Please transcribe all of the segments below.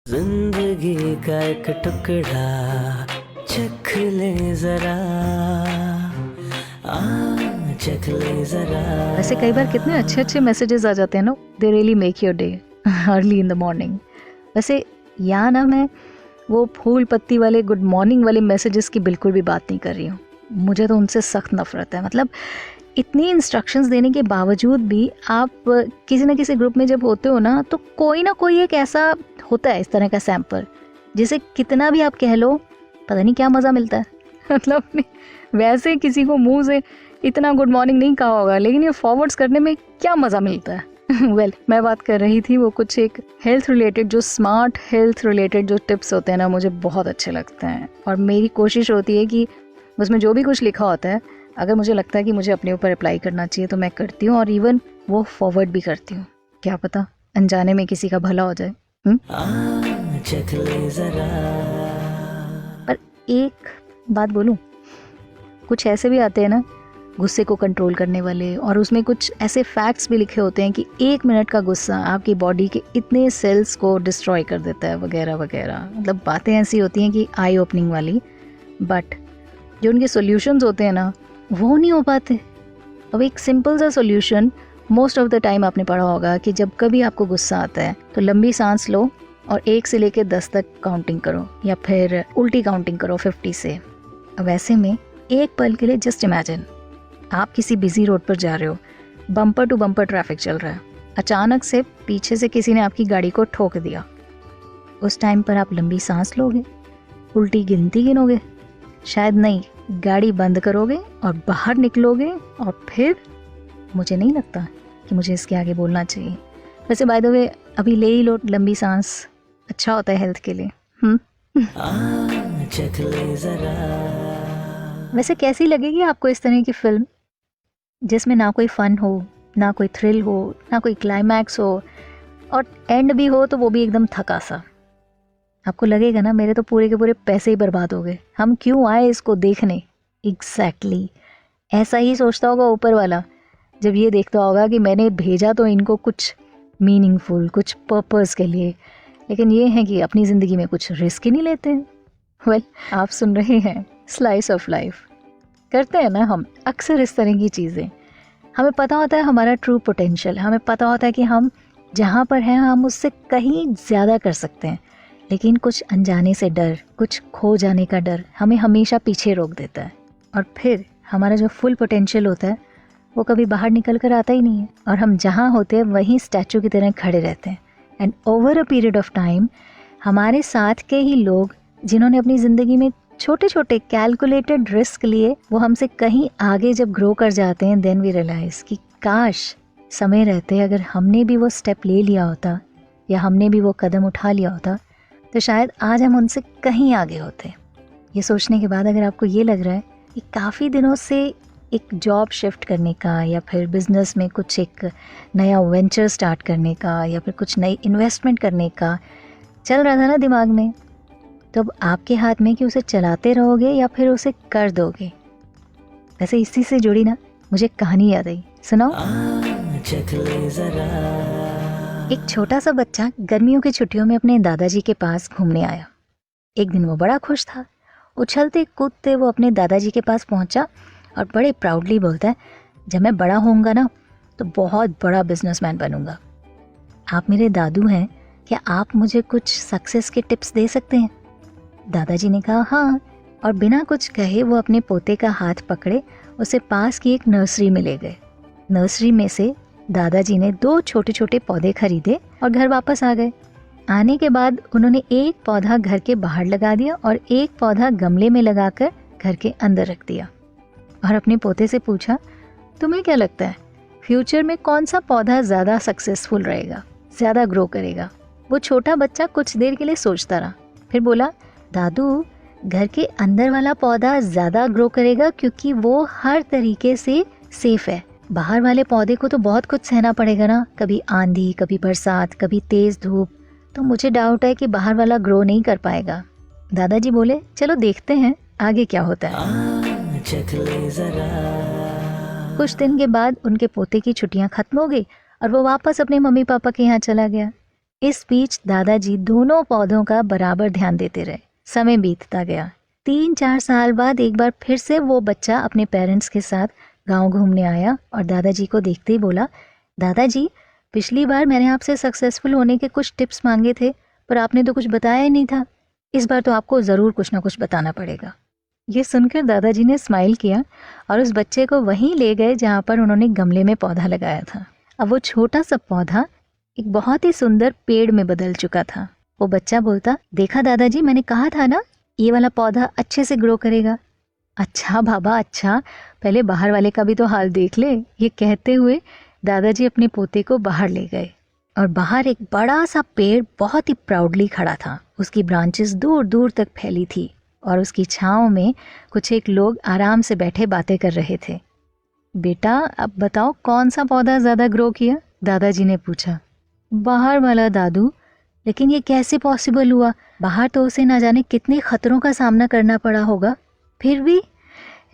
जिंदगी का एक टुकड़ा चख ले जरा, चख ले जरा। वैसे कई बार कितने अच्छे अच्छे मैसेजेस आ जाते हैं ना, they really make your day early in the morning. वैसे यहाँ ना मैं वो फूल पत्ती वाले गुड मॉर्निंग वाले मैसेजेस की बिल्कुल भी बात नहीं कर रही हूँ। मुझे तो उनसे सख्त नफरत है। मतलब इतनी इंस्ट्रक्शंस देने के बावजूद भी आप किसी ना किसी ग्रुप में जब होते हो ना, तो कोई ना कोई एक ऐसा होता है इस तरह का सैंपल, जिसे कितना भी आप कह लो पता नहीं क्या मज़ा मिलता है। मतलब वैसे किसी को मुंह से इतना गुड मॉर्निंग नहीं कहा होगा, लेकिन ये फॉरवर्ड्स करने में क्या मज़ा मिलता है। वेल मैं बात कर रही थी वो कुछ एक हेल्थ रिलेटेड, जो स्मार्ट हेल्थ रिलेटेड जो टिप्स होते हैं ना, मुझे बहुत अच्छे लगते हैं। और मेरी कोशिश होती है कि उसमें जो भी कुछ लिखा होता है, अगर मुझे लगता है कि मुझे अपने ऊपर अप्लाई करना चाहिए तो मैं करती हूँ, और इवन वो फॉरवर्ड भी करती हूँ। क्या पता अनजाने में किसी का भला हो जाए। चख ले जरा। पर एक बात बोलूं, कुछ ऐसे भी आते हैं ना गुस्से को कंट्रोल करने वाले, और उसमें कुछ ऐसे फैक्ट्स भी लिखे होते हैं कि 1 मिनट का गुस्सा आपकी बॉडी के इतने सेल्स को डिस्ट्रॉय कर देता है, वगैरह वगैरह। मतलब बातें ऐसी होती हैं कि आई ओपनिंग वाली, बट जो उनके सॉल्यूशंस होते हैं ना, वो नहीं हो पाते। अब एक सिंपल सा solution, most of the time आपने पढ़ा होगा कि जब कभी आपको गुस्सा आता है तो लंबी सांस लो और 1 से लेकर 10 तक काउंटिंग करो, या फिर उल्टी काउंटिंग करो 50 से। अब ऐसे में एक पल के लिए जस्ट इमेजिन, आप किसी बिजी रोड पर जा रहे हो, बम्पर टू बम्पर ट्रैफिक चल रहा है, अचानक से पीछे से किसी ने आपकी गाड़ी को ठोक दिया। उस टाइम पर आप लंबी सांस लोगे, उल्टी गिनती गिनोगे, शायद नहीं, गाड़ी बंद करोगे और बाहर निकलोगे, और फिर मुझे नहीं लगता कि मुझे इसके आगे बोलना चाहिए। वैसे बाय द वे अभी ले ही लो लंबी सांस, अच्छा होता है हेल्थ के लिए। चख ले जरा। वैसे कैसी लगेगी आपको इस तरह की फिल्म जिसमें ना कोई फन हो, ना कोई थ्रिल हो, ना कोई क्लाइमैक्स हो, और एंड भी हो तो वो भी एकदम थका सा? आपको लगेगा ना मेरे तो पूरे के पूरे पैसे ही बर्बाद हो गए, हम क्यों आए इसको देखने। एग्जैक्टली ऐसा ही सोचता होगा ऊपर वाला जब ये देखता होगा कि मैंने भेजा तो इनको कुछ मीनिंगफुल, कुछ पर्पस के लिए, लेकिन ये है कि अपनी ज़िंदगी में कुछ रिस्क ही नहीं लेते हैं। वेल आप सुन रहे हैं स्लाइस ऑफ लाइफ। करते हैं ना हम अक्सर इस तरह की चीज़ें। हमें पता होता है हमारा ट्रू पोटेंशियल, हमें पता होता है कि हम जहाँ पर हैं हम उससे कहीं ज़्यादा कर सकते हैं, लेकिन कुछ अनजाने से डर, कुछ खो जाने का डर हमें हमेशा पीछे रोक देता है, और फिर हमारा जो फुल पोटेंशियल होता है वो कभी बाहर निकल कर आता ही नहीं है, और हम जहाँ होते हैं वहीं स्टैचू की तरह खड़े रहते हैं। And over a period of time हमारे साथ के ही लोग जिन्होंने अपनी ज़िंदगी में छोटे छोटे कैलकुलेटेड रिस्क लिए, वो हमसे कहीं आगे जब ग्रो कर जाते हैं, देन वी रियलाइज़ कि काश समय रहते अगर हमने भी वो स्टेप ले लिया होता, या हमने भी वो कदम उठा लिया होता, तो शायद आज हम उनसे कहीं आगे होते। ये सोचने के बाद अगर आपको ये लग रहा है कि काफ़ी दिनों से एक जॉब शिफ्ट करने का, या फिर बिजनेस में कुछ एक नया वेंचर स्टार्ट करने का, या फिर कुछ नई इन्वेस्टमेंट करने का चल रहा था ना दिमाग में, तो अब आपके हाथ में कि उसे चलाते रहोगे या फिर उसे कर दोगे। वैसे इसी से जुड़ी ना मुझे कहानी याद आई, सुनाओ। चख ले जरा। एक छोटा सा बच्चा गर्मियों की छुट्टियों में अपने दादाजी के पास घूमने आया। एक दिन वो बड़ा खुश था। उछलते कूदते वो अपने दादाजी के पास पहुंचा और बड़े प्राउडली बोलता है, जब मैं बड़ा होऊंगा ना तो बहुत बड़ा बिजनेसमैन बनूंगा। आप मेरे दादू हैं, क्या आप मुझे कुछ सक्सेस के टिप्स दे सकते हैं? दादाजी ने कहा हाँ, और बिना कुछ कहे वो अपने पोते का हाथ पकड़े उसे पास की एक नर्सरी में ले गए। नर्सरी में से दादाजी ने 2 छोटे छोटे पौधे खरीदे और घर वापस आ गए। आने के बाद उन्होंने एक पौधा घर के बाहर लगा दिया और एक पौधा गमले में लगाकर घर के अंदर रख दिया, और अपने पोते से पूछा, तुम्हें क्या लगता है फ्यूचर में कौन सा पौधा ज़्यादा सक्सेसफुल रहेगा, ज़्यादा ग्रो करेगा? वो छोटा बच्चा कुछ देर के लिए सोचता रहा, फिर बोला, दादू घर के अंदर वाला पौधा ज़्यादा ग्रो करेगा क्योंकि वो हर तरीके से सेफ है। बाहर वाले पौधे को तो बहुत कुछ सहना पड़ेगा ना, कभी आंधी, कभी बरसात, कभी तेज़ धूप, तो मुझे डाउट है कि बाहर वाला ग्रो नहीं कर पाएगा। दादाजी बोले, चलो देखते हैं आगे क्या होता है। चख ले जरा। कुछ दिन के बाद उनके पोते की छुट्टियां खत्म हो गई और वो वापस अपने मम्मी पापा के यहाँ चला गया। इस बीच दादाजी दोनों पौधों का बराबर ध्यान देते रहे। समय बीतता गया। 3-4 साल बाद एक बार फिर से वो बच्चा अपने पेरेंट्स के साथ गांव घूमने आया और दादाजी को देखते ही बोला, दादाजी पिछली बार मैंने आपसे सक्सेसफुल होने के कुछ टिप्स मांगे थे, पर आपने तो कुछ बताया ही नहीं था। इस बार तो आपको ज़रूर कुछ ना कुछ बताना पड़ेगा। ये सुनकर दादाजी ने स्माइल किया और उस बच्चे को वहीं ले गए जहाँ पर उन्होंने गमले में पौधा लगाया था। अब वो छोटा सा पौधा एक बहुत ही सुंदर पेड़ में बदल चुका था। वो बच्चा बोलता, देखा दादाजी, मैंने कहा था ना ये वाला पौधा अच्छे से ग्रो करेगा। अच्छा बाबा अच्छा, पहले बाहर वाले का भी तो हाल देख ले। ये कहते हुए दादाजी अपने पोते को बाहर ले गए और बाहर एक बड़ा सा पेड़ बहुत ही प्राउडली खड़ा था। उसकी ब्रांचेस दूर दूर तक फैली थी और उसकी छांव में कुछ एक लोग आराम से बैठे बातें कर रहे थे। बेटा अब बताओ कौन सा पौधा ज़्यादा ग्रो किया? दादाजी ने पूछा। बाहर वाला दादू, लेकिन ये कैसे पॉसिबल हुआ? बाहर तो उसे ना जाने कितने खतरों का सामना करना पड़ा होगा। फिर भी?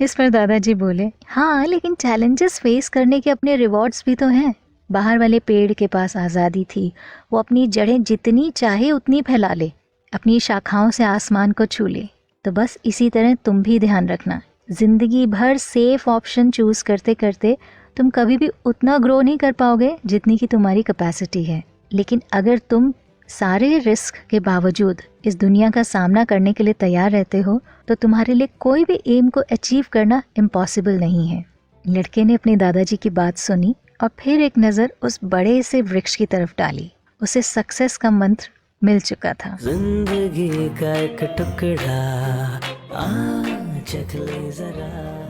इस पर दादाजी बोले, हाँ लेकिन चैलेंजेस फेस करने के अपने रिवॉर्ड्स भी तो हैं। बाहर वाले पेड़ के पास आज़ादी थी, वो अपनी जड़ें जितनी चाहे उतनी फैला ले, अपनी शाखाओं से आसमान को छू ले। तो बस इसी तरह तुम भी ध्यान रखना, ज़िंदगी भर सेफ ऑप्शन चूज़ करते करते तुम कभी भी उतना ग्रो नहीं कर पाओगे जितनी की तुम्हारी कैपेसिटी है। लेकिन अगर तुम सारे रिस्क के बावजूद इस दुनिया का सामना करने के लिए तैयार रहते हो तो तुम्हारे लिए कोई भी एम को अचीव करना इम्पॉसिबल नहीं है। लड़के ने अपने दादाजी की बात सुनी और फिर एक नज़र उस बड़े से वृक्ष की तरफ डाली। उसे सक्सेस का मंत्र मिल चुका था। जिंदगी का एक टुकड़ा चख ले जरा।